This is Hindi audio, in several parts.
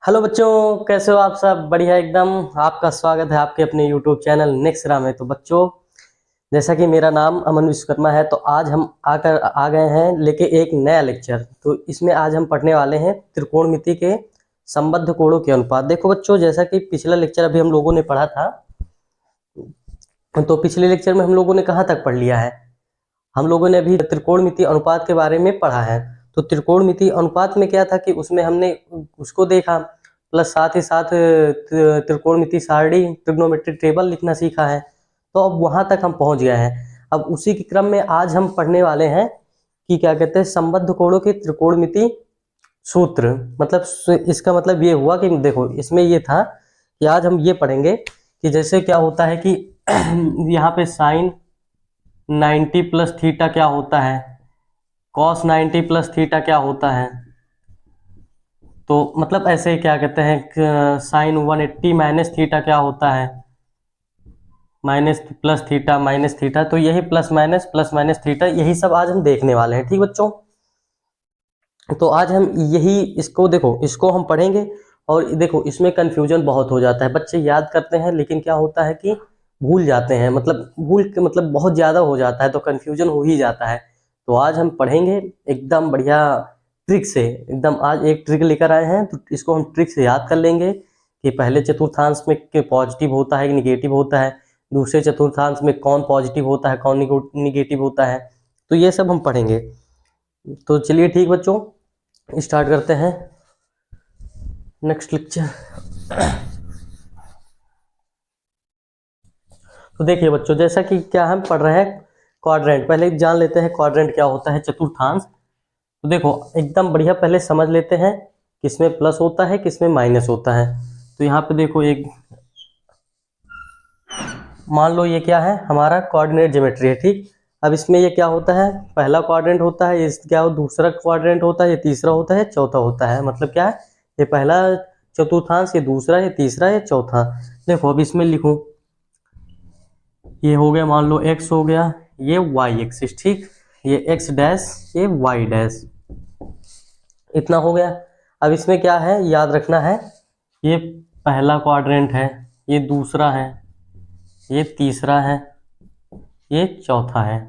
हेलो बच्चों, कैसे हो आप सब? बढ़िया एकदम। आपका स्वागत है आपके अपने यूट्यूब चैनल नेक्स्ट में। तो बच्चों, जैसा कि मेरा नाम अमन विश्वकर्मा है, तो आज हम आ गए हैं लेके एक नया लेक्चर। तो इसमें आज हम पढ़ने वाले हैं त्रिकोणमिति के संबद्ध कोणों के अनुपात। देखो बच्चों, जैसा कि पिछला लेक्चर अभी हम लोगों ने पढ़ा था, तो पिछले लेक्चर में हम लोगों ने कहाँ तक पढ़ लिया है? हम लोगों ने अभी त्रिकोणमिति अनुपात के बारे में पढ़ा है। तो त्रिकोणमिति अनुपात में क्या था कि उसमें हमने उसको देखा, प्लस साथ ही साथ त्रिकोणमिति सारणी, ट्रिग्नोमेट्रिक टेबल लिखना सीखा है। तो अब वहां तक हम पहुंच गए हैं। अब उसी के क्रम में आज हम पढ़ने वाले हैं कि क्या कहते हैं, संबद्ध कोणों के त्रिकोणमिति सूत्र। मतलब इसका मतलब ये हुआ कि देखो, इसमें ये था कि आज हम ये पढ़ेंगे कि जैसे क्या होता है कि यहाँ पे साइन 90 प्लस थीटा क्या होता है, कॉस 90 प्लस थीटा क्या होता है। तो मतलब ऐसे क्या कहते हैं, साइन 180 माइनस थीटा क्या होता है, minus plus theta minus theta. तो यही प्लस माइनस थीटा, यही सब आज हम देखने वाले हैं। ठीक बच्चों, तो आज हम यही इसको देखो, इसको हम पढ़ेंगे। और देखो, इसमें कंफ्यूजन बहुत हो जाता है, बच्चे याद करते हैं लेकिन क्या होता है कि भूल जाते हैं, मतलब बहुत ज़्यादा हो जाता है तो कंफ्यूजन हो ही जाता है। तो आज हम पढ़ेंगे एकदम बढ़िया ट्रिक से। एकदम आज एक ट्रिक लेकर आए हैं, तो इसको हम ट्रिक से याद कर लेंगे कि पहले चतुर्थांश में पॉजिटिव होता है कि निगेटिव होता है, दूसरे चतुर्थांश में कौन पॉजिटिव होता है कौन निगेटिव होता है। तो ये सब हम पढ़ेंगे। तो चलिए ठीक बच्चों, स्टार्ट करते हैं नेक्स्ट लेक्चर। तो देखिए बच्चों, जैसा कि क्या हम पढ़ रहे हैं क्वाड्रेंट, पहले जान लेते हैं क्वाड्रेंट क्या होता है, चतुर्थांश। तो देखो एकदम बढ़िया, पहले समझ लेते हैं किसमें प्लस होता है किसमें माइनस होता है। तो यहाँ पे देखो, एक मान लो ये क्या है, हमारा कोऑर्डिनेट ज्योमेट्री है। ठीक, अब इसमें ये क्या होता है, पहला क्वाड्रेंट होता है, इस क्या हो, दूसरा क्वाड्रेंट होता है, ये तीसरा होता है, चौथा होता है। मतलब क्या है, ये पहला चतुर्थांश, ये दूसरा, ये तीसरा, ये चौथा। देखो अब इसमें लिखूं, ये हो गया, मान लो x हो गया, ये y एक्सिस। ठीक, ये x डैश, ये y डैश, इतना हो गया। अब इसमें क्या है, याद रखना है, ये पहला क्वाड्रेंट है, ये दूसरा है, ये तीसरा है, ये चौथा है।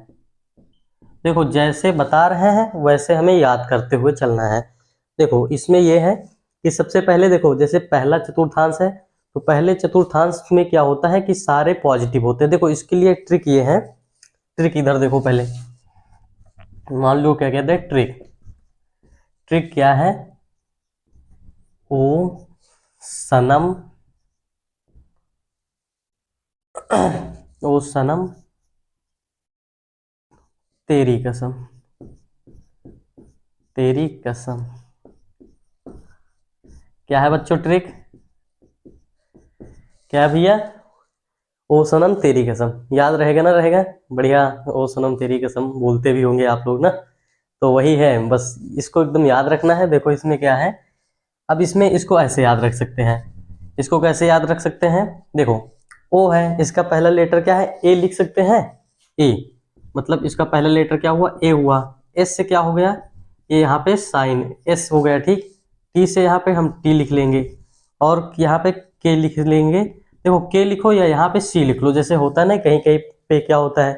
देखो जैसे बता रहे हैं वैसे हमें याद करते हुए चलना है। देखो इसमें ये है कि सबसे पहले देखो, जैसे पहला चतुर्थांश है, तो पहले चतुर्थांश में क्या होता है कि सारे पॉजिटिव होते हैं। देखो इसके लिए ट्रिक ये है, ट्रिक इधर देखो, पहले मान लो क्या कहते हैं ट्रिक। ट्रिक क्या है, ओ सनम, ओ सनम तेरी कसम, तेरी कसम। क्या है बच्चों ट्रिक, क्या है भैया? ओ सनम तेरी कसम। याद रहेगा ना? रहेगा, बढ़िया। ओ सनम तेरी कसम बोलते भी होंगे आप लोग ना, तो वही है, बस इसको एकदम याद रखना है। देखो इसमें क्या है, अब इसमें इसको ऐसे याद रख सकते हैं। इसको कैसे याद रख सकते हैं, देखो ओ है, इसका पहला लेटर क्या है, ए लिख सकते हैं, ए। मतलब इसका पहला लेटर क्या हुआ, ए हुआ। एस से क्या हो गया, ये यहाँ पे साइन एस हो गया। ठीक, टी से यहाँ पे हम टी लिख लेंगे, और यहाँ पे के लिख लेंगे। देखो के लिखो या यहाँ पे सी लिख लो, जैसे होता है ना कहीं कहीं पे क्या होता है,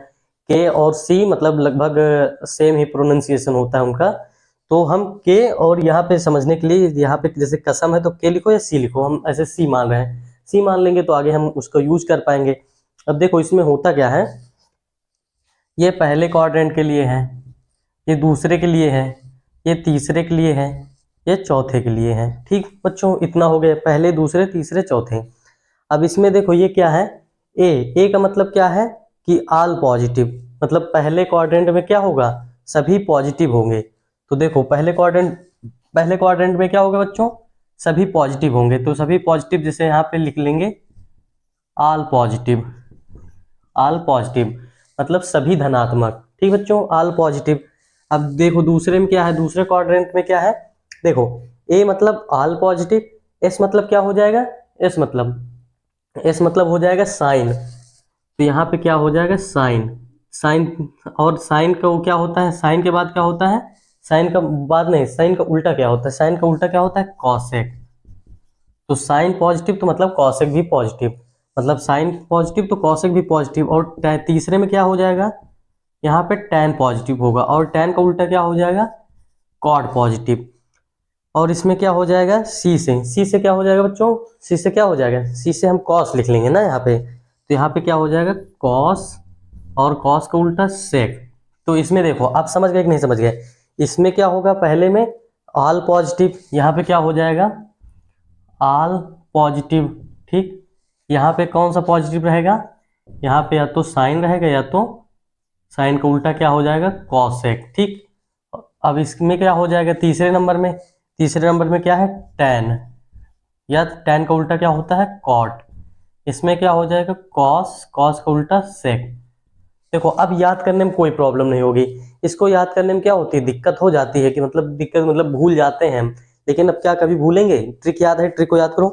के और सी मतलब लगभग सेम ही प्रोनाउंसिएशन होता है उनका। तो हम के और यहाँ पे समझने के लिए, यहाँ पे जैसे कसम है तो के लिखो या सी लिखो, हम ऐसे सी मान रहे हैं, सी मान लेंगे तो आगे हम उसको यूज कर पाएंगे। अब देखो इसमें होता क्या है, ये पहले क्वाड्रेंट के लिए है, ये दूसरे के लिए है, ये तीसरे के लिए है, ये चौथे के लिए है। ठीक बच्चों, इतना हो गया, पहले दूसरे तीसरे चौथे। अब इसमें देखो ये क्या है, ए का मतलब क्या है कि ऑल पॉजिटिव, मतलब पहले क्वाड्रेंट में क्या होगा, सभी पॉजिटिव होंगे। तो देखो पहले क्वाड्रेंट में क्या होगा बच्चों, सभी पॉजिटिव होंगे। तो सभी पॉजिटिव जैसे यहाँ पे लिख लेंगे, ऑल पॉजिटिव, ऑल पॉजिटिव मतलब सभी धनात्मक। ठीक बच्चों, ऑल पॉजिटिव। अब देखो दूसरे में क्या है, दूसरे क्वाड्रेंट में क्या है, देखो ए मतलब ऑल पॉजिटिव, एस मतलब क्या हो जाएगा, एस मतलब हो जाएगा साइन। तो यहाँ पे क्या हो जाएगा, साइन, साइन। और साइन का वो क्या होता है, साइन के बाद क्या होता है, साइन का बाद नहीं, साइन का उल्टा क्या होता है, साइन का उल्टा क्या होता है, कॉसेक। तो साइन पॉजिटिव तो मतलब कॉसेक भी पॉजिटिव, मतलब साइन पॉजिटिव तो कॉसेक भी पॉजिटिव, और तीसरे में क्या हो जाएगा, यहाँ पे tan पॉजिटिव होगा, और tan का उल्टा क्या हो जाएगा, कॉट पॉजिटिव। और इसमें क्या हो जाएगा, सी से क्या हो जाएगा बच्चों, सी से क्या हो जाएगा, सी से हम कॉस लिख लेंगे ना यहाँ पे, तो यहाँ पे क्या हो जाएगा कॉस, और कॉस का उल्टा सेक। तो इसमें देखो आप समझ गए कि नहीं समझ गए, इसमें क्या होगा, पहले में ऑल पॉजिटिव, यहाँ पे क्या हो जाएगा ऑल पॉजिटिव, ठीक। यहाँ पे कौन सा पॉजिटिव रहेगा, यहाँ पे या तो साइन रहेगा या तो साइन का उल्टा क्या हो जाएगा कॉसेक, ठीक। अब इसमें क्या हो जाएगा तीसरे नंबर में, तीसरे नंबर में क्या है tan, या tan का उल्टा क्या होता है कॉट। इसमें क्या हो जाएगा कॉस, कॉस का उल्टा सेक। देखो अब याद करने में कोई प्रॉब्लम नहीं होगी, इसको याद करने में क्या होती है दिक्कत हो जाती है कि मतलब दिक्कत मतलब भूल जाते हैं हम, लेकिन अब क्या कभी भूलेंगे, ट्रिक याद है, ट्रिक को याद करो।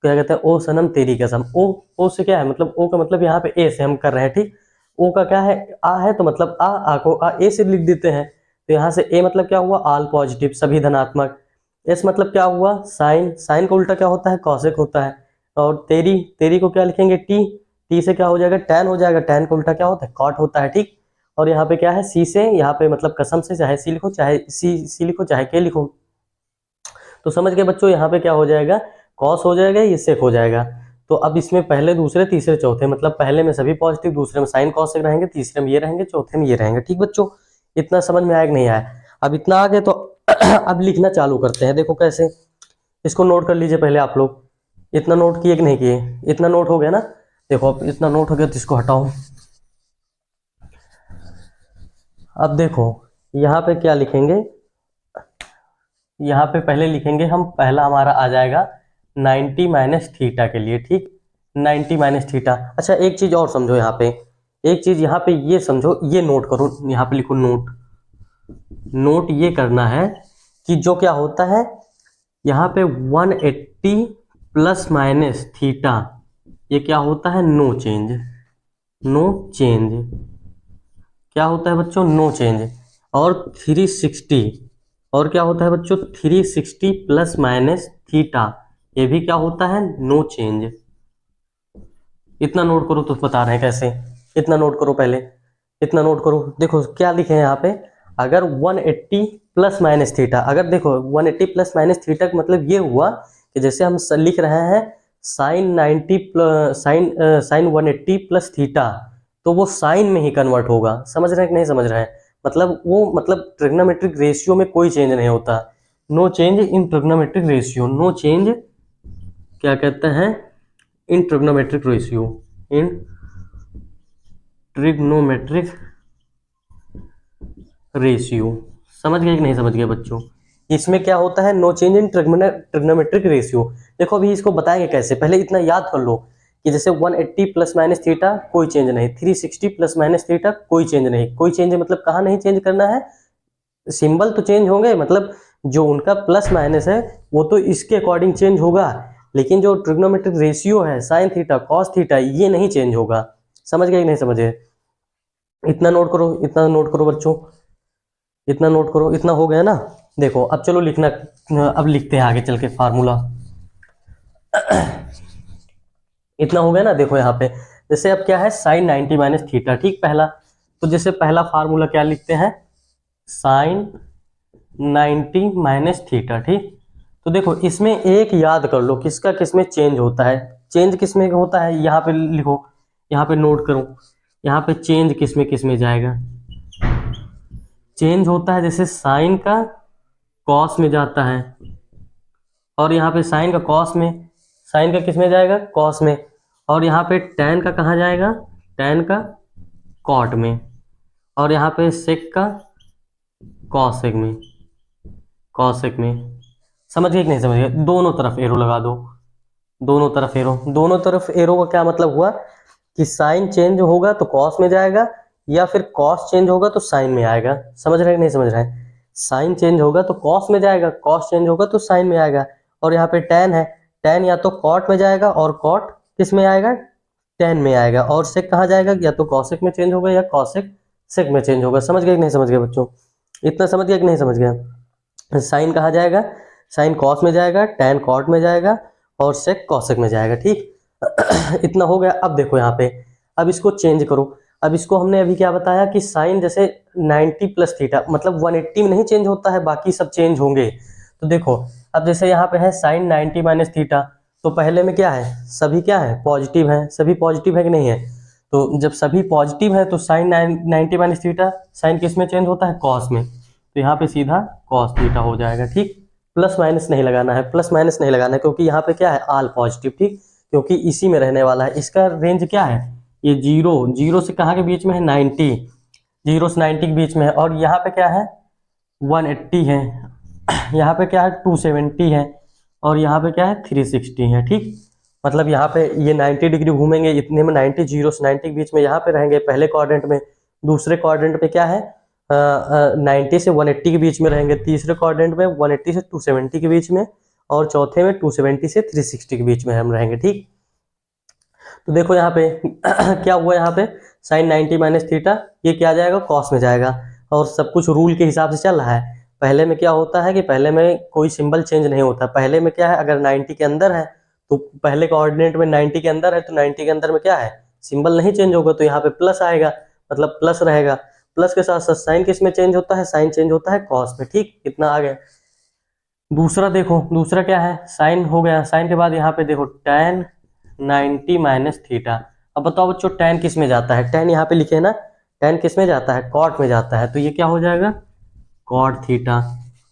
क्या कहते हैं, ओ सनम तेरी कसम, ओ से क्या है, मतलब ओ का मतलब यहाँ पे ए से हम कर रहे हैं, ठीक। ओ का क्या है, आ है तो मतलब आ को आ ए से लिख देते हैं, तो यहाँ से ए मतलब क्या हुआ ऑल पॉजिटिव सभी धनात्मक, एस मतलब क्या हुआ साइन, साइन का उल्टा क्या होता है कॉसेक होता है, और तेरी, तेरी को क्या लिखेंगे टी, टी से क्या हो जाएगा टैन हो जाएगा, टैन का उल्टा क्या होता है कॉट होता है, ठीक। और यहाँ पे क्या है सी से, यहाँ पे मतलब कसम से चाहे सी लिखो चाहे सी लिखो चाहे के लिखो। तो समझ गए बच्चों, यहाँ पे क्या हो जाएगा कॉस हो जाएगा, ये सेक हो जाएगा। तो अब इसमें पहले दूसरे तीसरे चौथे, मतलब पहले में सभी पॉजिटिव, दूसरे में साइन कॉस सेक रहेंगे, तीसरे में ये रहेंगे, चौथे में ये रहेंगे, ठीक बच्चों। इतना समझ में आया कि नहीं आया, अब इतना आ गए तो अब लिखना चालू करते हैं, देखो कैसे, इसको नोट कर लीजिए पहले आप लोग, इतना नोट किए कि नहीं किए, इतना नोट हो गया ना। देखो अब इतना नोट हो गया तो इसको हटाओ। अब देखो यहाँ पे क्या लिखेंगे, यहाँ पे पहले लिखेंगे हम, पहला हमारा आ जाएगा 90 माइनस थीटा के लिए, ठीक। 90 माइनस थीटा। अच्छा एक चीज और समझो यहाँ पे, एक चीज यहाँ पे ये समझो, ये नोट करो, यहाँ पे लिखो नोट, नोट ये करना है कि जो क्या होता है यहाँ पे 180 प्लस माइनस थीटा, ये क्या होता है नो चेंज, नो चेंज, क्या होता है बच्चों नो चेंज। और 360, और क्या होता है बच्चों 360 प्लस माइनस थीटा, ये भी क्या होता है नो चेंज। इतना नोट करो तो बता रहे हैं कैसे, इतना नोट करो पहले, इतना नोट करो। देखो क्या लिखे हैं यहाँ पे, अगर 180 प्लस माइनस थीटा, अगर देखो 180 प्लस माइनस थीटा का मतलब ये हुआ कि जैसे हम लिख रहे हैं sine 90 sine sine 180 plus theta, तो वो साइन में ही कन्वर्ट होगा, समझ रहे हैं कि नहीं समझ रहे हैं, मतलब वो मतलब ट्रिग्नोमेट्रिक रेशियो में कोई चेंज नहीं होता, no change in trigonometric ratio, no change क्या कहते हैं in trigonometric ratio, in trigonometric ratio. समझ गए कि नहीं समझ गए बच्चों, इसमें क्या होता है no change in trigonometric ratio. देखो अभी इसको बताएंगे कैसे, पहले इतना याद कर लो कि जैसे 180 प्लस माइनस थीटा कोई चेंज नहीं, 360 प्लस माइनस थीटा कोई चेंज नहीं, कोई चेंज मतलब कहाँ नहीं चेंज करना है, सिंबल तो चेंज होंगे, मतलब जो उनका प्लस माइनस है वो तो इसके अकॉर्डिंग चेंज होगा, लेकिन जो ट्रिग्नोमेट्रिक रेशियो है साइन थीटा कॉस थीटा ये नहीं चेंज होगा। समझ गए कि नहीं समझे, इतना नोट करो, इतना नोट करो बच्चों, इतना नोट करो, इतना हो गया ना। देखो अब चलो लिखना, अब लिखते हैं आगे चल के फार्मूला। इतना हो गया ना, देखो यहाँ पे जैसे अब क्या है साइन 90 माइनस थीटा, ठीक पहला, तो जैसे पहला फार्मूला क्या लिखते हैं साइन 90 माइनस थीटा, ठीक। तो देखो इसमें एक याद कर लो किसका किसमें चेंज होता है, चेंज किसमें होता है यहाँ पे लिखो, यहाँ पे नोट करो, यहाँ पे चेंज किसमें किसमें जाएगा, चेंज होता है जैसे साइन का कॉस में जाता है, और यहाँ पे साइन का कॉस में, साइन का किस में जाएगा कॉस में, और यहाँ पे टैन का कहाँ जाएगा, टैन का कॉट में, और यहाँ पे सेक का कॉसेक में, कॉसेक में। समझ गए कि नहीं समझ गए, दोनों तरफ एरो लगा दो, दोनों तरफ एरो, दोनों तरफ एरो का क्या मतलब हुआ कि साइन चेंज होगा तो कॉस में जाएगा, या फिर कॉस चेंज होगा तो साइन में आएगा। समझ रहे हैं कि नहीं समझ रहे हैं, साइन चेंज होगा तो कॉस में जाएगा, कॉस चेंज होगा तो साइन में आएगा। और यहाँ पे टैन है, टैन या तो कॉट में जाएगा, और कॉट किस में आएगा टैन में आएगा, और सेक कहाँ जाएगा या तो कॉसेक में चेंज होगा या कॉसेक सेक में चेंज होगा। समझ गए कि नहीं समझ गए बच्चों, इतना समझ गया कि नहीं समझ गया। साइन कहाँ जाएगा, साइन कॉस में जाएगा, टैन कॉट में जाएगा, और सेक कॉसेक में जाएगा, ठीक। इतना हो गया। अब देखो यहाँ पे, अब इसको चेंज करो। अब इसको हमने अभी क्या बताया कि साइन जैसे 90 प्लस थीटा मतलब 180 में नहीं चेंज होता है, बाकी सब चेंज होंगे। तो देखो अब जैसे यहाँ पे है साइन 90 माइनस थीटा, तो पहले में क्या है, सभी क्या है, पॉजिटिव है, सभी पॉजिटिव है कि नहीं है। तो जब सभी पॉजिटिव है तो साइन 90 माइनस थीटा साइन किस में चेंज होता है, कॉस में। तो यहाँ पे सीधा कॉस थीटा हो जाएगा, ठीक। प्लस माइनस नहीं लगाना है, प्लस माइनस नहीं लगाना है, क्योंकि यहाँ पे क्या है, ऑल पॉजिटिव, ठीक, क्योंकि इसी में रहने वाला है। इसका रेंज क्या है, ये जीरो से कहाँ के बीच में है, 90, 0 से 90 के बीच में है। और यहाँ पे क्या है, 180 है, यहाँ पे क्या है, 270 है, और यहाँ पे क्या है, 360 है, ठीक। मतलब यहाँ पे ये 90 डिग्री घूमेंगे, इतने में 90, 0 से 90 के बीच में यहाँ पे रहेंगे पहले क्वाड्रेंट में। दूसरे क्वाड्रेंट पे क्या है, 90 से 180 के बीच में रहेंगे। तीसरे क्वाड्रेंट में 180 से 270 के बीच में, और चौथे में 270 से 360 के बीच में हम रहेंगे, ठीक। तो देखो यहाँ पे क्या हुआ, यहाँ पे साइन 90 माइनस थीटा ये क्या जाएगा, कॉस में जाएगा। और सब कुछ रूल के हिसाब से चल रहा है। पहले में क्या होता है कि पहले में कोई सिंबल चेंज नहीं होता। पहले में क्या है, अगर 90 के अंदर है तो पहले कोऑर्डिनेट में 90 के अंदर है, तो 90 के अंदर में क्या है, सिंबल नहीं चेंज होगा, तो यहाँ पे प्लस आएगा, मतलब प्लस रहेगा। प्लस के साथ साथ साइन किस में चेंज होता है, साइन चेंज होता है कॉस में, ठीक। इतना आ गया। दूसरा देखो, दूसरा क्या है, साइन हो गया। साइन के बाद यहाँ पे देखो tan 90 माइनस थीटा। अब बताओ बच्चों, tan किस में जाता है, tan यहाँ पे लिखे है ना, tan किस में जाता है, कॉट में जाता है, तो ये क्या हो जाएगा, कॉट थीटा।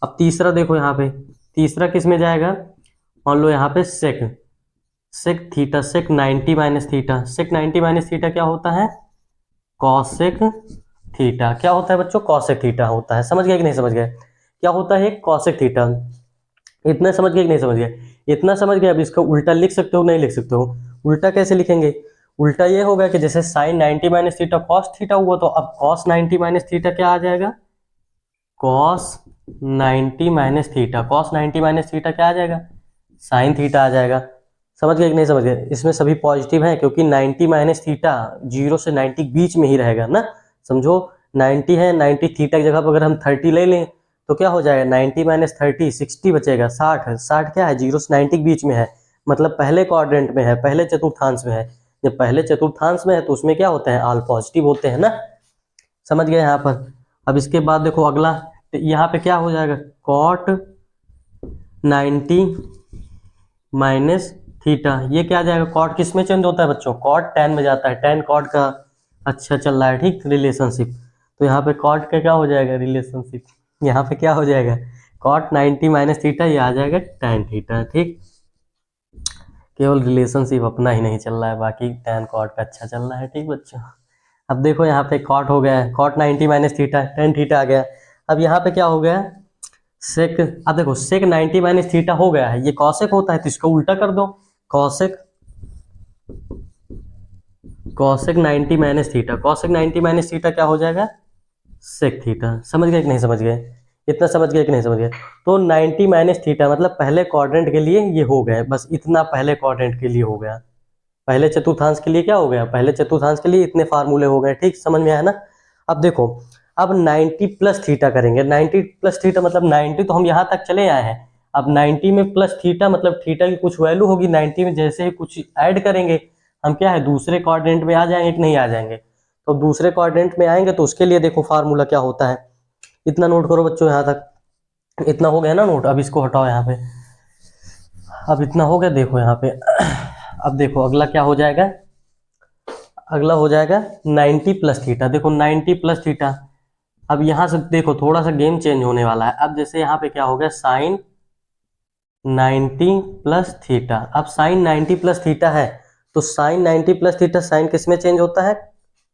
अब तीसरा देखो यहाँ पे, तीसरा किस में जाएगा, मान लो यहाँ पे सेक, सेक थीटा, सेक 90 माइनस थीटा। सेक 90 माइनस थीटा क्या होता है, कॉसेक थीटा। क्या होता है बच्चों, कॉसेक थीटा होता है। समझ गए कि नहीं समझ गए, क्या होता है कॉसेक थीटा। इतना समझ गए कि नहीं समझ गए, इतना समझ गए। अब इसका उल्टा लिख सकते हो, नहीं लिख सकते हो। उल्टा कैसे लिखेंगे, उल्टा ये होगा कि जैसे sine 90 minus theta cos theta हुआ, तो अब कॉस 90 माइनस थीटा क्या आ जाएगा, cos 90 minus theta. Cos 90 minus theta क्या आ जाएगा, साइन थीटा आ जाएगा। समझ गए कि नहीं समझ गए, इसमें सभी पॉजिटिव हैं, क्योंकि 90 माइनस थीटा 0 से 90 के बीच में ही रहेगा ना। समझो 90 है, 90 थीटा की जगह पर अगर हम 30 ले लें तो क्या हो जाएगा, 90 माइनस 30 60 बचेगा, 60 है। 60 क्या है, 0 से 90 के बीच में है, मतलब पहले क्वाड्रेंट में है, पहले चतुर्थांश में है। जब पहले चतुर्थांश में है तो उसमें क्या होते हैं, ऑल पॉजिटिव होते हैं ना। समझ गए यहाँ पर। अब इसके बाद देखो अगला, यहाँ पे क्या हो जाएगा, कॉट 90 माइनस थीटा। ये क्या आ जाएगा, कॉट किस में चेंज होता है बच्चों, कॉट टैन में जाता है। टैन कॉट का अच्छा चल रहा है, ठीक, रिलेशनशिप। तो यहाँ पे कॉट का क्या हो जाएगा, रिलेशनशिप। यहाँ पे क्या हो जाएगा, कॉट 90 माइनस थीटा, ये आ जाएगा टैन थीटा, ठीक। केवल रिलेशनशिप अपना ही नहीं चल रहा है, बाकी टैन कॉट का अच्छा चल रहा है, ठीक बच्चों। अब देखो यहाँ पे कॉट हो गया है, cot 90 minus theta, tan theta आ गया। अब यहाँ पे क्या हो गया, सेक। अब देखो सेक 90 माइनस थीटा हो गया है, ये कॉसेक होता है, तो इसको उल्टा कर दो, cosec, cosec 90 minus theta. Cosec 90 minus theta क्या हो जाएगा, सेक थीटा। समझ गए कि नहीं समझ गए, इतना समझ गए कि नहीं समझ गए। तो 90 माइनस थीटा मतलब पहले क्वाड्रेंट के लिए ये हो गया, बस इतना पहले क्वाड्रेंट के लिए हो गया। पहले चतुर्थांश के लिए क्या हो गया, पहले चतुर्थांश के लिए इतने फार्मूले हो गए, ठीक, समझ में आया ना। अब देखो, अब 90 प्लस थीटा करेंगे। 90 प्लस थीटा मतलब 90 तो हम यहाँ तक चले आए हैं। अब 90 में प्लस थीटा मतलब थीटा की कुछ वैल्यू होगी 90 में, जैसे ही कुछ ऐड करेंगे हम क्या है, दूसरे क्वाड्रेंट में आ जाएंगे कि नहीं आ जाएंगे। तो दूसरे क्वाड्रेंट में आएंगे तो उसके लिए देखो फार्मूला क्या होता है। इतना नोट करो बच्चों, यहाँ तक इतना हो गया ना नोट। अब इसको हटाओ यहाँ पे, अब इतना हो गया, देखो यहाँ पे। अब देखो अगला क्या हो जाएगा, अगला हो जाएगा 90 प्लस थीटा। देखो 90 प्लस थीटा, अब यहाँ से देखो थोड़ा सा गेम चेंज होने वाला है। अब जैसे यहाँ पे क्या हो गया, साइन 90 प्लस थीटा। अब साइन 90 प्लस थीटा है, तो साइन 90 प्लस थीटा साइन किस में चेंज होता है,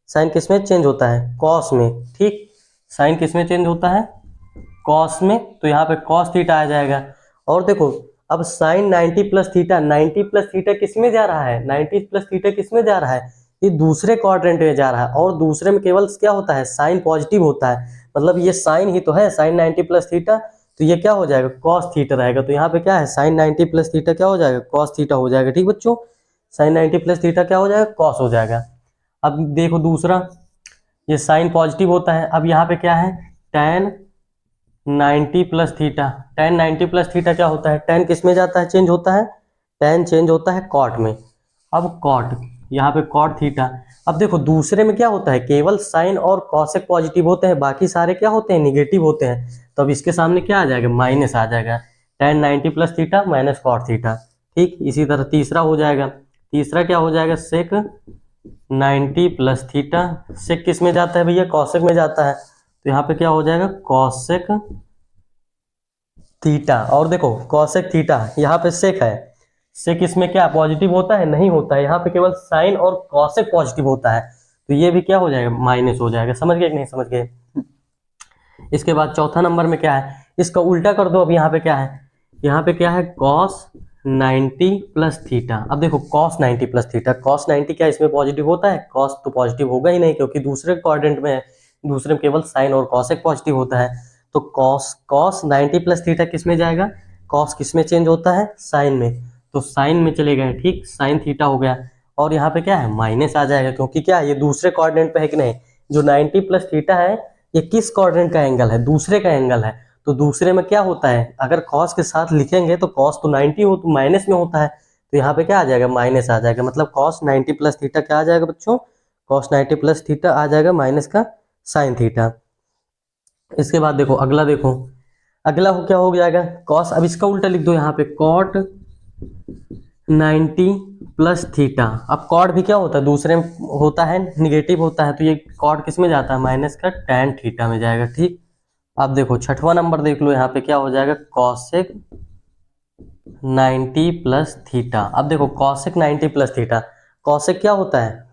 साइन किस में चेंज होता है, कॉस में, ठीक। साइन किस में चेंज होता है, कॉस में, तो यहाँ पे कॉस थीटा आ जाएगा। और देखो अब sine 90 plus theta, 90 plus theta किस में जा रहा है, 90 प्लस थीटा किस में जा रहा है, ये दूसरे क्वाड्रेंट में जा रहा है। और दूसरे में केवल क्या होता है, साइन पॉजिटिव होता है, मतलब ये साइन ही तो है, साइन 90 प्लस थीटा, तो ये क्या हो जाएगा, कॉस थीटा रहेगा। तो यहाँ पे क्या है, साइन 90 प्लस थीटा क्या हो जाएगा, कॉस थीटा हो जाएगा, ठीक बच्चों। साइन 90 प्लस थीटा क्या हो जाएगा, कॉस हो जाएगा। अब देखो दूसरा, ये साइन पॉजिटिव होता है। अब यहाँ पे क्या है, tan 90 plus theta. tan 90 plus theta क्या होता है, tan किस में जाता है, चेंज होता है, tan चेंज होता है cot में। अब cot, यहाँ पे cot थीटा। अब देखो दूसरे में क्या होता है, केवल साइन और कॉसेक पॉजिटिव होते हैं, बाकी सारे क्या होते हैं, निगेटिव होते हैं। तो अब इसके सामने क्या आ जाएगा, माइनस आ जाएगा, tan 90 plus theta minus cot theta. ठीक, इसी तरह तीसरा हो जाएगा, तीसरा क्या हो जाएगा, सेक 90 प्लस थीटा। सेक किस में जाता है भैया, कॉसेक में जाता है, तो यहाँ पे क्या हो जाएगा, कॉसेक थीटा। और देखो कॉसेक थीटा, यहाँ पे सेक है, सेक इसमें क्या पॉजिटिव होता है, नहीं होता है, यहाँ पे केवल साइन और कॉसेक पॉजिटिव होता है, तो ये भी क्या हो जाएगा, माइनस हो जाएगा। समझ गए कि नहीं समझ गए। इसके बाद चौथा नंबर में क्या है, इसका उल्टा कर दो। अब यहाँ पे क्या है, यहाँ पे क्या है, कॉस 90 प्लस थीटा। अब देखो कॉस 90 प्लस थीटा, कॉस 90 क्या इसमें पॉजिटिव होता है, कॉस तो पॉजिटिव होगा ही नहीं, क्योंकि दूसरे क्वाड्रेंट में है, दूसरे में केवल साइन और कॉसेक पॉजिटिव होता है। तो कॉस 90 प्लस थीटा किस में जाएगा, कॉस किस में चेंज होता है, साइन में, तो साइन में चले गए। ठीक, साइन थीटा हो गया। और यहाँ पे क्या है, माइनस आ जाएगा, क्योंकि क्या ये दूसरे क्वाड्रेंट पे है कि नहीं। जो 90 प्लस थीटा है ये किस क्वाड्रेंट का एंगल है, दूसरे का एंगल है। तो दूसरे में क्या होता है, अगर कॉस के साथ लिखेंगे तो कॉस तो 90 हो तो माइनस में होता है, तो यहाँ पे क्या आ जाएगा, माइनस आ जाएगा। मतलब कॉस 90 प्लस थीटा क्या आ जाएगा बच्चों, कॉस 90 प्लस थीटा आ जाएगा माइनस का साइन थीटा। इसके बाद देखो अगला, देखो अगला क्या हो जाएगा, कॉस। अब इसका उल्टा लिख दो यहाँ पे, कॉट 90 प्लस थीटा। अब कॉट भी क्या होता है, दूसरे में होता है, निगेटिव होता है, तो ये कॉट किस में जाता है, माइनस का टैन थीटा में जाएगा। ठीक, अब देखो छठवां नंबर देख लो, यहाँ पे क्या हो जाएगा, कॉसेक 90 प्लस थीटा। अब देखो कॉसेक 90 प्लस थीटा, कॉसेक क्या होता है,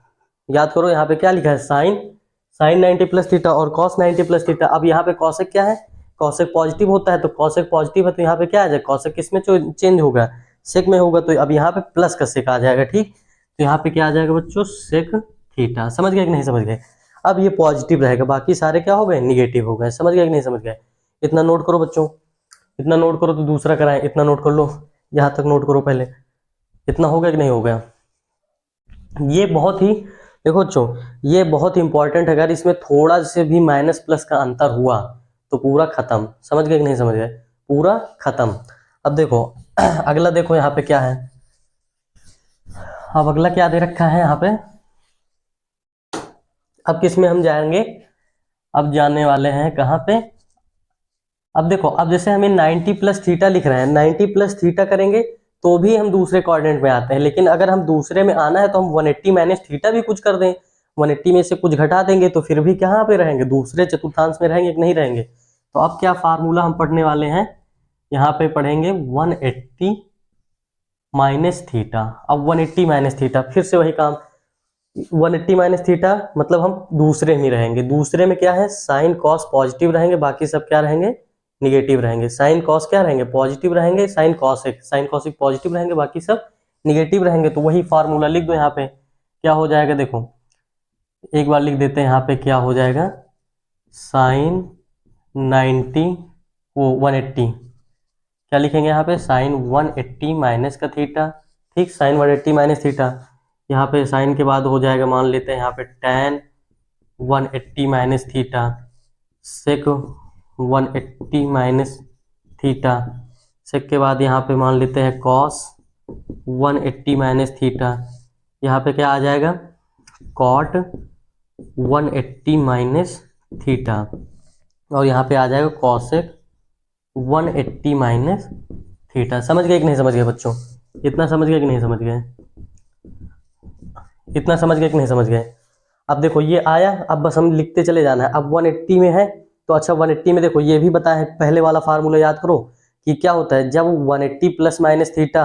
याद करो यहाँ पे क्या लिखा है, साइन 90 प्लस थीटा और कॉस 90 प्लस थीटा। अब यहाँ पे कॉसेक क्या है, कॉसेक पॉजिटिव होता है, तो कॉसेक पॉजिटिव है तो यहाँ पे क्या आ जाएगा, कॉसेक किस में चेंज होगा, सेक में होगा, तो अब यहाँ पे प्लस का सेक आ जाएगा। ठीक, तो यहाँ पे क्या आ जाएगा बच्चों, सेक थीटा। समझ गए कि नहीं समझ गए। अब ये पॉजिटिव रहेगा, बाकी सारे क्या हो गए, निगेटिव हो गए। समझ गए कि नहीं समझ गए। इतना नोट करो बच्चों, इतना नोट करो तो दूसरा कराएं, इतना नोट कर लो, यहाँ तक नोट करो पहले। इतना हो गया कि नहीं हो गया। ये बहुत ही, देखो बच्चों ये बहुत ही इंपॉर्टेंट है, अगर इसमें थोड़ा से भी माइनस प्लस का अंतर हुआ तो पूरा खत्म। समझ गए कि नहीं समझ गए, पूरा खत्म। अब देखो अगला, देखो यहाँ पे क्या है, अब अगला क्या दे रखा है यहाँ पे। अब किस में हम जाएंगे, अब जाने वाले हैं कहाँ पे। अब देखो, अब जैसे हमें 90 प्लस थीटा लिख रहे हैं, 90 प्लस थीटा करेंगे तो भी हम दूसरे क्वाड्रेंट में आते हैं, लेकिन अगर हम दूसरे में आना है तो हम 180 माइनस थीटा भी कुछ कर दें, 180 में से कुछ घटा देंगे तो फिर भी कहाँ पे रहेंगे, दूसरे चतुर्थांश में रहेंगे कि नहीं रहेंगे। तो अब क्या फार्मूला हम पढ़ने वाले हैं, यहाँ पे पढ़ेंगे 180 माइनस थीटा। अब 180 माइनस थीटा, फिर से वही काम, 180 माइनस थीटा मतलब हम दूसरे में रहेंगे, दूसरे में क्या है, साइन कॉस पॉजिटिव रहेंगे, बाकी सब क्या रहेंगे, निगेटिव रहेंगे। साइन कॉस क्या रहेंगे, पॉजिटिव रहेंगे, साइन कॉसिक पॉजिटिव रहेंगे, बाकी सब निगेटिव रहेंगे। तो वही फार्मूला लिख दो यहाँ पे, क्या हो जाएगा, देखो एक बार लिख देते हैं यहाँ पे, क्या हो जाएगा, साइन 90 वो 180, क्या लिखेंगे यहाँ पे, साइन 180 माइनस का थीटा। ठीक, साइन 180 माइनस थीटा, यहाँ पे साइन के बाद हो जाएगा, मान लेते हैं यहाँ पे tan 180 माइनस थीटा, सेक 180 माइनस थीटा, सेक के बाद यहाँ पे मान लेते हैं cos 180 माइनस थीटा, यहाँ पे क्या आ जाएगा, cot 180 माइनस थीटा, और यहाँ पे आ जाएगा cosec 180 माइनस थीटा। समझ गए कि नहीं समझ गए बच्चों, इतना समझ गए कि नहीं समझ गए, इतना समझ गए कि नहीं समझ गए। अब देखो ये आया, अब बस हम लिखते चले जाना है। अब 180 में है तो अच्छा, 180 में देखो ये भी बताया है, पहले वाला फार्मूला याद करो कि क्या होता है, जब 180 plus minus theta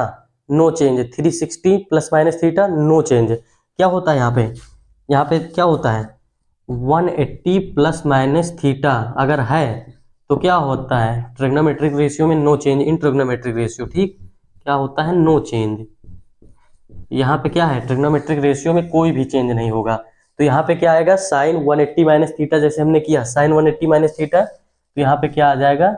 no change, 360 plus minus theta no change, क्या होता है यहाँ पे क्या होता है, 180 प्लस माइनस थीटा अगर है तो क्या होता है, ट्रिग्नोमेट्रिक रेशियो में no change in trigonometric ratio. ठीक, क्या होता है, नो चेंज। यहाँ पे क्या है, ट्रिग्नोमेट्रिक रेशियो में कोई भी चेंज नहीं होगा, तो यहाँ पे क्या आएगा, साइन 180 माइनस थीटा, जैसे हमने किया साइन 180 माइनस थीटा, तो यहाँ पे क्या आ जाएगा,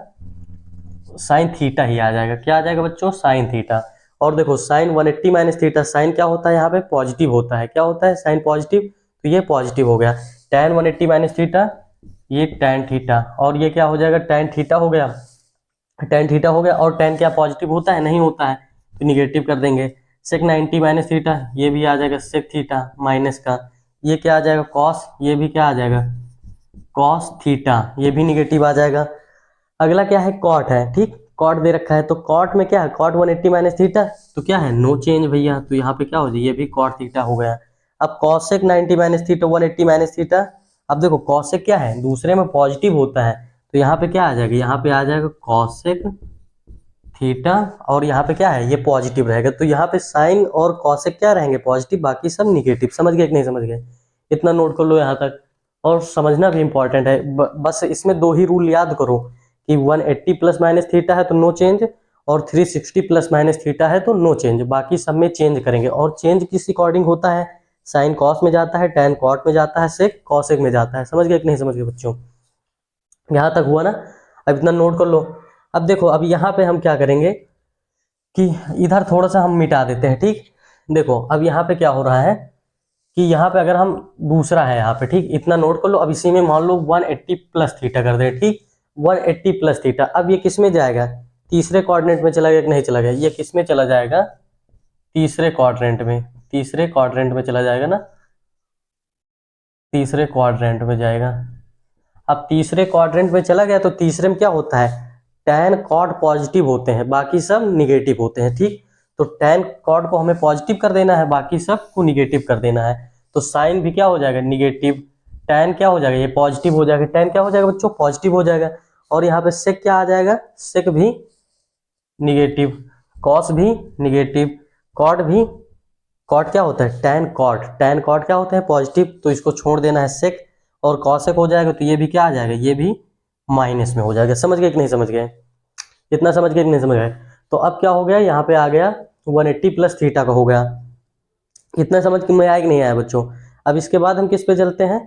साइन थीटा ही आ जाएगा। क्या आ जाएगा बच्चों, साइन थीटा। और देखो साइन 180 माइनस थीटा, साइन क्या होता है, यहाँ पे पॉजिटिव होता है, क्या होता है, साइन पॉजिटिव, तो ये पॉजिटिव हो गया। tan 180 माइनस थीटा, ये tan थीटा, और ये क्या हो जाएगा, tan थीटा हो गया, tan थीटा हो गया। और tan क्या पॉजिटिव होता है, नहीं होता है, तो निगेटिव कर देंगे। सेक 90 माइनस थीटा, ये भी आ जाएगा सेक थीटा माइनस का, ये क्या आ जाएगा कॉस, ये भी क्या आ जाएगा कॉस थीटा, ये भी निगेटिव आ जाएगा। अगला क्या है कॉट है, ठीक, कॉट दे रखा है, तो कॉट में क्या है कॉट 180 माइनस थीटा, तो क्या है नो चेंज भैया, तो यहाँ पे क्या हो जाए ये भी कॉट थीटा हो गया। अब cosec 90 minus theta 180 minus theta, अब देखो कॉसेक क्या है दूसरे में पॉजिटिव होता है, तो यहाँ पे क्या आ जाएगा, यहाँ पे आ जाएगा कॉसेक थीटा, और यहाँ पे क्या है ये पॉजिटिव रहेगा, तो यहाँ पे साइन और कॉसेक क्या रहेंगे पॉजिटिव, बाकी सब निगेटिव। समझ गए कि नहीं समझ गए, इतना नोट कर लो यहाँ तक। और समझना भी इंपॉर्टेंट है, बस इसमें दो ही रूल याद करो कि 180 प्लस माइनस थीटा है तो नो चेंज, और 360 प्लस माइनस थीटा है तो नो चेंज, बाकी सब में चेंज करेंगे। और चेंज किस अकॉर्डिंग होता है, साइन कॉस में जाता है, टैन कॉट में जाता है, सेक कॉसेक में जाता है। समझ गए कि नहीं समझ गए बच्चों, यहाँ तक हुआ ना, अब इतना नोट कर लो। अब देखो अब यहाँ पे हम क्या करेंगे कि इधर थोड़ा सा हम मिटा देते हैं, ठीक। देखो अब यहाँ पे क्या हो रहा है कि यहाँ पे अगर हम दूसरा है यहाँ पे, ठीक, इतना नोट कर लो। अब इसी में मान लो 180 प्लस थीटा कर दे, ठीक, 180 प्लस थीटा, अब ये किस में जाएगा तीसरे क्वाड्रेंट में चला गया कि नहीं चला गया, ये किस में चला जाएगा तीसरे क्वाड्रेंट में, तीसरे क्वाड्रेंट में चला जाएगा ना, तीसरे क्वाड्रेंट में जाएगा। अब तीसरे क्वाड्रेंट में चला गया तो तीसरे में क्या होता है टैन कॉट पॉजिटिव होते हैं, बाकी सब निगेटिव होते हैं, ठीक। तो टैन कॉट को हमें पॉजिटिव कर देना है, बाकी सब को निगेटिव कर देना है, तो साइन भी क्या हो जाएगा निगेटिव, टैन क्या हो जाएगा ये पॉजिटिव हो जाएगा, टैन क्या हो जाएगा बच्चों पॉजिटिव हो जाएगा, और यहाँ पे सेक क्या आ जाएगा सेक भी निगेटिव, कॉस भी निगेटिव, कॉट भी, कॉट क्या होता है टैन कॉट, टैन कॉट क्या होता है पॉजिटिव, तो इसको छोड़ देना है सेक, और कॉसेक हो जाएगा तो ये भी क्या आ जाएगा ये भी माइनस में हो जाएगा। समझ गए कि नहीं समझ गए, इतना समझ गए कि नहीं समझ गए। तो अब क्या हो गया यहाँ पे आ गया 180 प्लस थीटा का हो गया, इतना समझ में आया कि नहीं आया बच्चों। अब इसके बाद हम किस पे चलते हैं,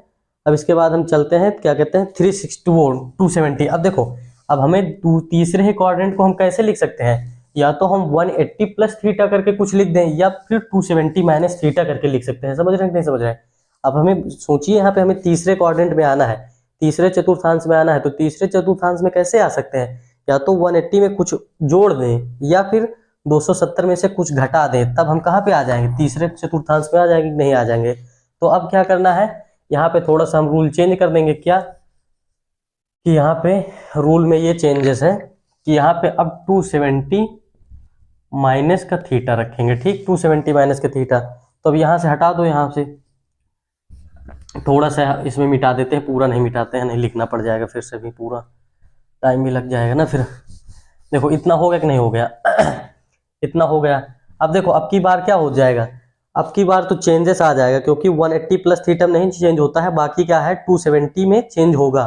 अब इसके बाद हम चलते हैं क्या कहते हैं 360 270। अब देखो अब हमें तीसरे ही क्वाड्रेंट को हम कैसे लिख सकते हैं, या तो हम 180 प्लस थीटा करके कुछ लिख दें, या फिर 270 माइनस थीटा करके लिख सकते हैं। समझ रहे हैं कि नहीं समझ रहे हैं। अब हमें सोचिए यहाँ पे हमें तीसरे क्वाड्रेंट में आना है, तीसरे चतुर्थांश में आना है, तो तीसरे चतुर्थांश में कैसे आ सकते हैं, या तो 180 में कुछ जोड़ दें, या फिर 270 में से कुछ घटा दें, तब हम कहाँ पे आ जाएंगे तीसरे चतुर्थांश में आ जाएंगे नहीं आ जाएंगे। तो अब क्या करना है यहाँ पे थोड़ा सा हम रूल चेंज कर देंगे, क्या कि यहाँ पे रूल में ये चेंजेस है कि यहाँ पे अब 270 माइनस का थीटा रखेंगे, ठीक, 270 माइनस का थीटा। तो अब यहाँ से हटा दो, यहाँ से थोड़ा सा इसमें मिटा देते हैं, पूरा नहीं मिटाते हैं, नहीं लिखना पड़ जाएगा फिर से भी, पूरा टाइम भी लग जाएगा ना फिर। देखो इतना हो गया कि नहीं हो गया इतना हो गया। अब देखो अब की बार क्या हो जाएगा, अब की बार तो चेंजेस आ जाएगा, क्योंकि 180 प्लस थीटा में नहीं चेंज होता है, बाकी क्या है 270 में चेंज होगा।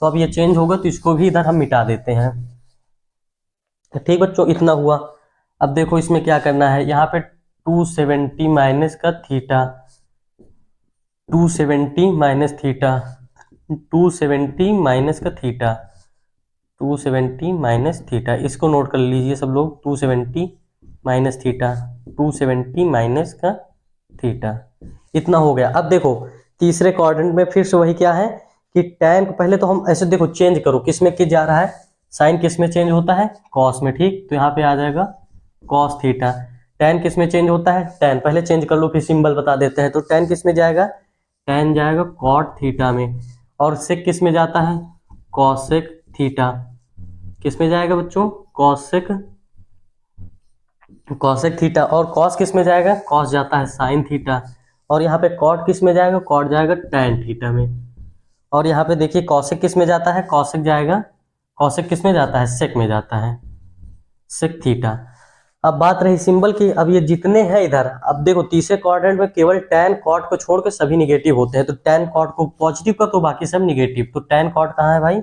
तो अब ये चेंज होगा तो इसको भी इधर हम मिटा देते हैं, ठीक बच्चों, इतना हुआ। अब देखो इसमें क्या करना है, यहाँ पे 270 माइनस का थीटा, 270 माइनस थीटा, 270 माइनस का थीटा, 270 माइनस थीटा, इसको नोट कर लीजिए सब लोग, 270 माइनस थीटा, 270 माइनस का थीटा, इतना हो गया। अब देखो तीसरे क्वाड्रेंट में फिर से वही क्या है कि टैन को पहले तो हम ऐसे देखो चेंज करो, किस में किस जा रहा है, साइन किस में चेंज होता है कॉस में, ठीक, तो यहाँ पे आ जाएगा कॉस थीटा। टैन किस में चेंज होता है टैन, पहले चेंज कर लो फिर सिंबल बता देते हैं, तो टैन किस में जाएगा टैन जाएगा कॉट थीटा में, और सेक किस में जाता है कॉसेक थीटा, किस में जाएगा बच्चों कॉसेक, कॉसेक थीटा, और कॉस किस में जाएगा कॉस जाता है साइन थीटा, और यहाँ पे कॉट किस में जाएगा कॉट जाएगा टैन थीटा में, और यहाँ पे देखिए कॉसेक किस में जाता है कॉसेक जाएगा, कॉसेक किस में जाता है सेक में जाता है, सेक थीटा। अब बात रही सिंबल की, अब ये जितने हैं इधर, अब देखो तीसरे क्वाड्रेंट में केवल टैन कॉट को छोड़ के सभी निगेटिव होते हैं, तो टैन कॉट को पॉजिटिव का तो बाकी सब निगेटिव, तो टैन कॉट कहाँ है भाई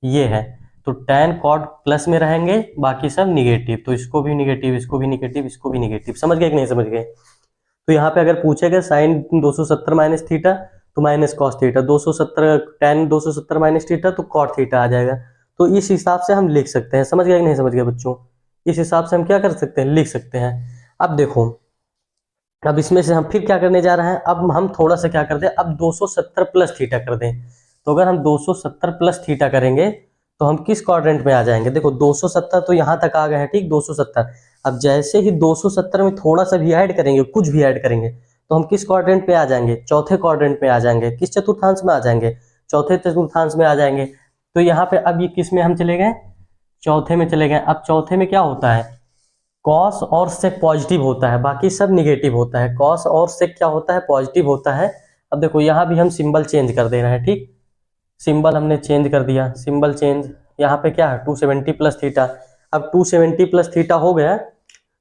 ये है, तो टैन कॉट प्लस में रहेंगे बाकी सब निगेटिव, तो इसको भी निगेटिव, इसको भी निगेटिव, इसको भी निगेटिव। समझ गए कि नहीं समझ गए। तो यहाँ पे अगर पूछेगा साइन 270 माइनस थीटा तो minus cos theta, 270 tan 270 minus theta तो कॉट थीटा आ जाएगा। तो इस हिसाब से हम लिख सकते हैं। समझ गए कि नहीं समझ गए बच्चों, इस हिसाब से हम क्या कर सकते हैं लिख सकते हैं। अब देखो अब इसमें से हम फिर क्या करने जा रहे हैं, अब हम थोड़ा सा क्या कर दें, अब 270 प्लस थीटा कर दें। तो अगर हम 270 प्लस थीटा करेंगे तो हम किस क्वाड्रेंट में आ जाएंगे, देखो 270 तो यहाँ तक आ गए हैं, ठीक 270। अब जैसे ही 270 में थोड़ा सा भी ऐड करेंगे, कुछ भी ऐड करेंगे, तो हम किस क्वाड्रेंट पे आ जाएंगे? चौथे क्वाड्रेंट में आ जाएंगे। किस चतुर्थांश में आ जाएंगे? चौथे चतुर्थांश में आ जाएंगे। तो यहाँ पे अब ये किस में हम चले गए? चौथे में चले गए। अब चौथे में क्या होता है? कॉस और सेक पॉजिटिव होता है, बाकी सब निगेटिव होता है। कॉस और सेक क्या होता है? पॉजिटिव होता है। अब देखो यहाँ भी हम सिंबल चेंज कर दे रहे हैं, ठीक, सिंबल हमने चेंज कर दिया, सिंबल चेंज। यहाँ पे क्या है? 270 प्लस थीटा। अब 270 प्लस थीटा हो गया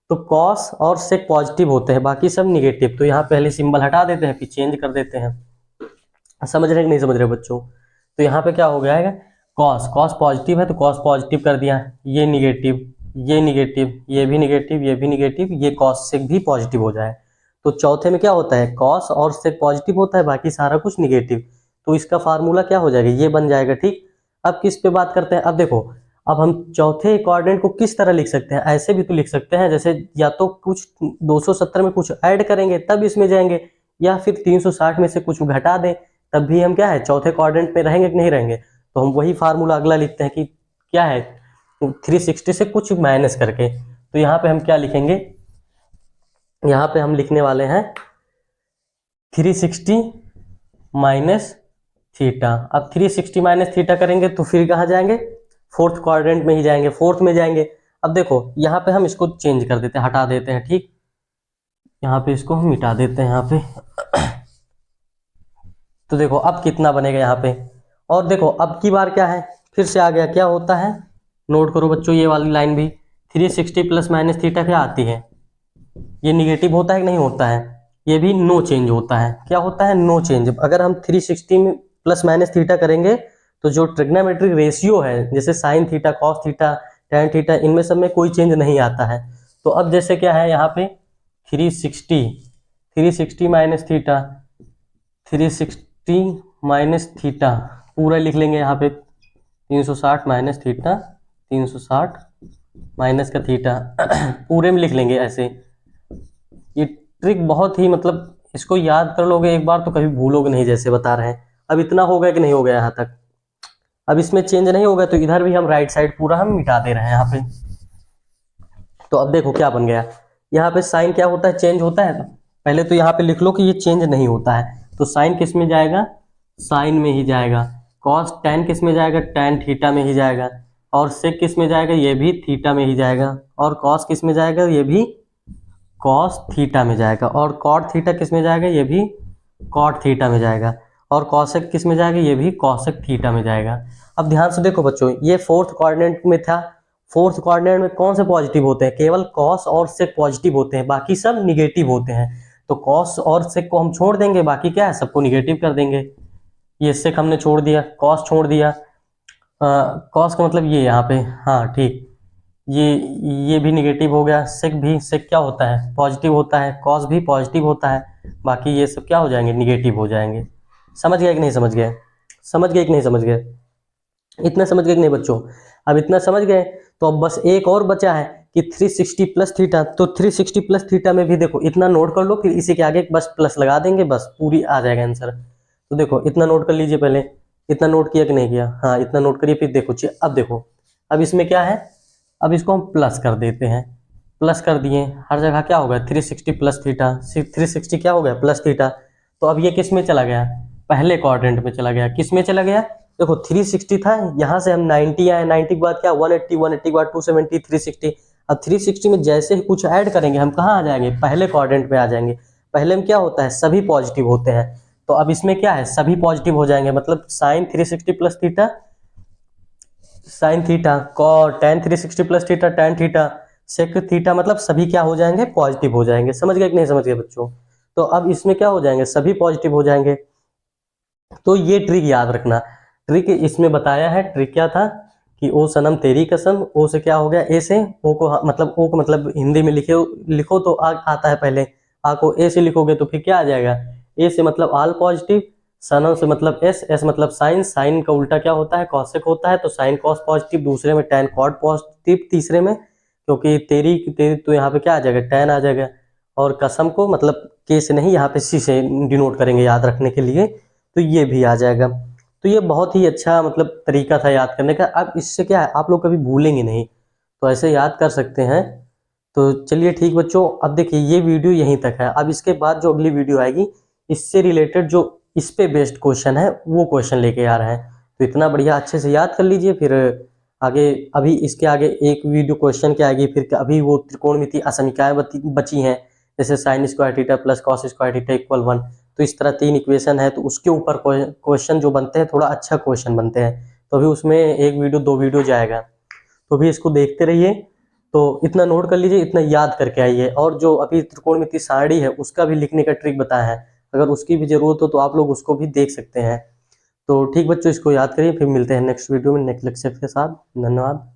तो कॉस और सेक पॉजिटिव होते हैं, बाकी सब निगेटिव। तो यहाँ पहले सिंबल हटा देते हैं, फिर चेंज कर देते हैं। समझ रहे कि नहीं समझ रहे बच्चों? तो यहाँ पे क्या हो गया है? कॉस, कॉस पॉजिटिव है तो कॉस पॉजिटिव कर दिया, ये निगेटिव, ये निगेटिव, ये भी निगेटिव, ये भी निगेटिव, ये कॉस सेक भी पॉजिटिव हो जाए। तो चौथे में क्या होता है? कॉस और सेक पॉजिटिव होता है, बाकी सारा कुछ निगेटिव। तो इसका फार्मूला क्या हो जाएगा? ये बन जाएगा, ठीक। अब किस पे बात करते हैं? अब देखो, अब हम चौथे क्वाड्रेंट को किस तरह लिख सकते हैं? ऐसे भी तो लिख सकते हैं, जैसे या तो कुछ 270 में कुछ ऐड करेंगे तब इसमें जाएंगे, या फिर 360 में से कुछ घटा दें तब भी हम क्या है? चौथे क्वाड्रेंट में रहेंगे कि नहीं रहेंगे। तो हम वही फार्मूला अगला लिखते हैं कि क्या है? 360 से कुछ माइनस करके। तो यहाँ पे हम क्या लिखेंगे? यहाँ पे हम लिखने वाले हैं 360 माइनस थीटा। अब 360 माइनस थीटा करेंगे तो फिर कहाँ जाएंगे? फोर्थ क्वाड्रेंट में ही जाएंगे, फोर्थ में जाएंगे। अब देखो यहाँ पे हम इसको चेंज कर देते हैं, हटा देते हैं, ठीक, यहाँ पे इसको हम मिटा देते हैं यहाँ पे। तो देखो अब कितना बनेगा यहाँ पे। और देखो अब की बार क्या है? फिर से आ गया, क्या होता है? नोट करो बच्चों ये वाली लाइन भी। 360 प्लस माइनस थीटा क्या आती है? ये निगेटिव होता है कि नहीं होता है? ये भी नो चेंज होता है। क्या होता है? No change. अगर हम 360 में प्लस माइनस थीटा करेंगे तो जो ट्रिग्नोमेट्रिक रेशियो है, जैसे sine theta, cos theta, tan theta, इनमें सब में कोई चेंज नहीं आता है। तो अब जैसे क्या है यहाँ पे 360 माइनस थीटा, 360 माइनस थीटा पूरा लिख लेंगे यहाँ पे। 360 माइनस थीटा, 360 माइनस का थीटा पूरे में लिख लेंगे ऐसे। ये ट्रिक बहुत ही मतलब इसको याद कर लोगे एक बार तो कभी भूलोगे नहीं, जैसे बता रहे हैं। अब इतना हो गया कि नहीं हो गया यहाँ तक? अब इसमें चेंज नहीं होगा तो इधर भी हम राइट साइड पूरा हम मिटा दे रहे हैं यहाँ पे। तो अब देखो क्या बन गया। यहाँ पे साइन क्या होता है? चेंज होता है। पहले तो यहाँ पे लिख लो कि ये चेंज नहीं होता है। तो साइन किस में जाएगा? साइन में ही जाएगा। कॉस टैन किस में जाएगा? टैन थीटा में ही जाएगा। और सेक किस में जाएगा? ये भी थीटा में ही जाएगा। और कॉस किस में जाएगा? ये भी कॉस थीटा में जाएगा। और कॉट थीटा किस में जाएगा? ये भी कॉट थीटा में जाएगा। और कॉसेक किस में जाएगा? ये भी कॉसेक थीटा में जाएगा। अब ध्यान से देखो बच्चों, ये फोर्थ क्वाड्रेंट में था। फोर्थ क्वाड्रेंट में कौन से पॉजिटिव होते हैं? केवल कॉस और सेक पॉजिटिव होते हैं, बाकी सब निगेटिव होते हैं। तो कॉस और सेक को हम छोड़ देंगे, बाकी क्या है? सबको निगेटिव कर देंगे। ये सेक हमने छोड़ दिया, कॉस छोड़ दिया, कॉस का मतलब ये यहाँ पे, हाँ ठीक, ये भी निगेटिव हो गया। सेक भी, सेक क्या होता है? पॉजिटिव होता है। कॉस भी पॉजिटिव होता है। बाकी ये सब क्या हो जाएंगे? निगेटिव हो जाएंगे। समझ गए कि नहीं समझ गए? समझ गए कि नहीं समझ गए? इतना समझ गए कि नहीं बच्चों? अब इतना समझ गए तो अब बस एक और बचा है कि 360 प्लस थीटा। तो 360 प्लस थीटा में भी देखो इतना नोट कर लो, फिर इसी के आगे बस प्लस लगा देंगे, बस पूरी आ जाएगा आंसर। तो देखो इतना नोट कर लीजिए पहले। इतना नोट किया कि नहीं किया? हाँ इतना नोट करिए। फिर देखो अब देखो, अब इसमें क्या है? अब इसको हम प्लस कर देते हैं। प्लस कर दिए, हर जगह क्या होगा? 360 प्लस थीटा। 360 क्या हो गया? Plus theta. तो अब ये किस में चला गया? पहले क्वाड्रेंट में चला गया। किस में चला गया? देखो 360 था, यहाँ से हम 90 आए, 90 के बाद क्या? 180, 180 के बाद 270, 360। अब 360 में जैसे ही कुछ ऐड करेंगे हम कहाँ आ जाएंगे? पहले क्वाड्रेंट में आ जाएंगे। पहले में क्या होता है? सभी पॉजिटिव होते हैं। तो अब इसमें क्या है? सभी पॉजिटिव हो जाएंगे, मतलब sine 360 plus theta, sine theta, cot tan 360 plus theta, tan theta, sec theta, मतलब सभी क्या हो जाएंगे? पॉजिटिव हो जाएंगे। समझ गए कि नहीं समझ गए बच्चों? तो अब इसमें क्या हो जाएंगे? सभी पॉजिटिव हो जाएंगे। तो ये ट्रिक याद रखना। ट्रिक इसमें बताया है। ट्रिक क्या था कि ओ सनम तेरी कसम। ओ से क्या हो गया? ए से। ओ को मतलब ओ को मतलब हिंदी में लिखो तो आता है पहले। आ को ए से लिखोगे तो फिर क्या आ जाएगा? ए से मतलब ऑल पॉजिटिव, सनम से मतलब एस, एस मतलब साइन, साइन का उल्टा क्या होता है? कॉसेक होता है। तो साइन कॉस पॉजिटिव दूसरे में, टैन कॉट पॉजिटिव तीसरे में, क्योंकि तेरी तेरी तो यहाँ पे क्या आ जाएगा? टैन आ जाएगा। और कसम को मतलब के से नहीं, यहाँ पे सी से डिनोट करेंगे याद रखने के लिए, तो ये भी आ जाएगा। तो ये बहुत ही अच्छा मतलब तरीका था याद करने का। अब इससे क्या है? आप लोग कभी भूलेंगे नहीं, तो ऐसे याद कर सकते हैं। तो चलिए ठीक बच्चों, अब देखिए ये वीडियो यहीं तक है। अब इसके बाद जो अगली वीडियो आएगी, इससे रिलेटेड जो इस पे बेस्ड क्वेश्चन है वो क्वेश्चन लेके आ रहे हैं। तो इतना बढ़िया अच्छे से याद कर लीजिए, फिर आगे अभी इसके आगे एक वीडियो क्वेश्चन क्या आएगी, फिर अभी वो त्रिकोणमितीय असमीकाएं बची हैं, जैसे sine square theta plus cos square theta equal 1। तो इस तरह 3 इक्वेशन है, तो उसके ऊपर क्वेश्चन जो बनते हैं थोड़ा अच्छा क्वेश्चन बनते हैं, तो अभी उसमें 1 वीडियो 2 वीडियो जाएगा, तो भी इसको देखते रहिए। तो इतना नोट कर लीजिए, इतना याद करके आइए। और जो अभी त्रिकोणमितीय सारणी है उसका भी लिखने का ट्रिक बताया है, अगर उसकी भी जरूरत हो तो आप लोग उसको भी देख सकते हैं। तो ठीक बच्चों, इसको याद करिए, फिर मिलते हैं नेक्स्ट वीडियो में नेक्स्ट लेक्चर के साथ। धन्यवाद।